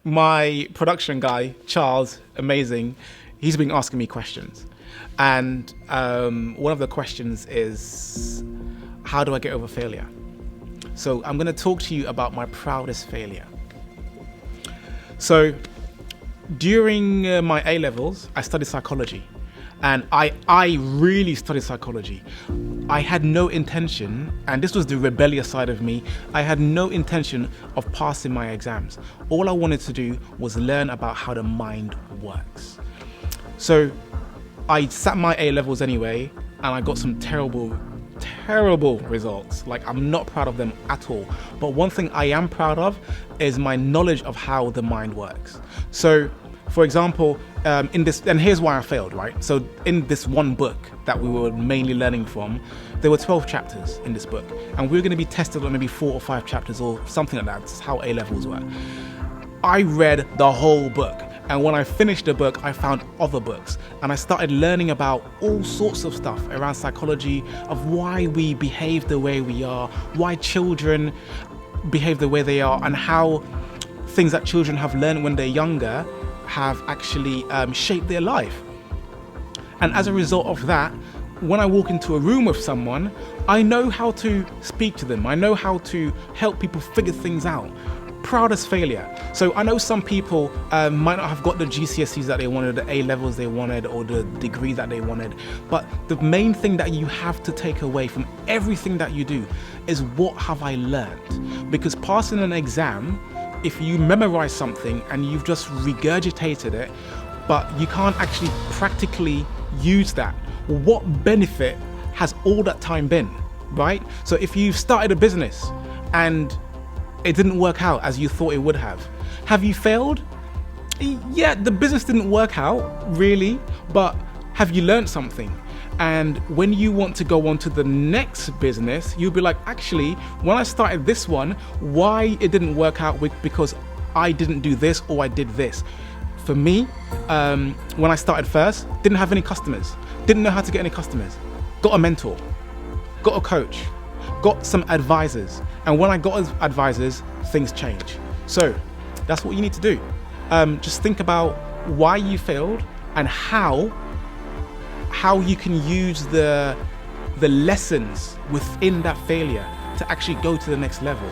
my production guy, Charles, amazing, he's been asking me questions. And one of the questions is, how do I get over failure? So I'm going to talk to you about my proudest failure. So during my A-levels, I studied psychology. And I really studied psychology. I had no intention, and this was the rebellious side of me, I had no intention of passing my exams. All I wanted to do was learn about how the mind works. So I sat my A-levels anyway, and I got some terrible results. Like, I'm not proud of them at all. But one thing I am proud of is my knowledge of how the mind works. So, for example, in this, and here's why I failed, right? So in this one book that we were mainly learning from, there were 12 chapters in this book, and we were going to be tested on maybe 4 or 5 chapters or something like that. That's how A-levels were. I read the whole book, and when I finished the book, I found other books, and I started learning about all sorts of stuff around psychology, of why we behave the way we are, why children behave the way they are, and how things that children have learned when they're younger have actually shaped their life. And as a result of that, when I walk into a room with someone, I know how to speak to them. I know how to help people figure things out. Proudest failure. So I know some people might not have got the GCSEs that they wanted, the A-levels they wanted, or the degree that they wanted. But the main thing that you have to take away from everything that you do is, what have I learned? Because passing an exam, if you memorize something and you've just regurgitated it, but you can't actually practically use that, what benefit has all that time been, right? So if you've started a business and it didn't work out as you thought it would have you failed? Yeah, the business didn't work out, really, but have you learned something? And when you want to go on to the next business, you'll be like, actually, when I started this one, why it didn't work out because I didn't do this or I did this. For me, when I started first, didn't have any customers, didn't know how to get any customers. Got a mentor, got a coach, got some advisors. And when I got advisors, things change. So that's what you need to do. Just think about why you failed and how you can use the lessons within that failure to actually go to the next level.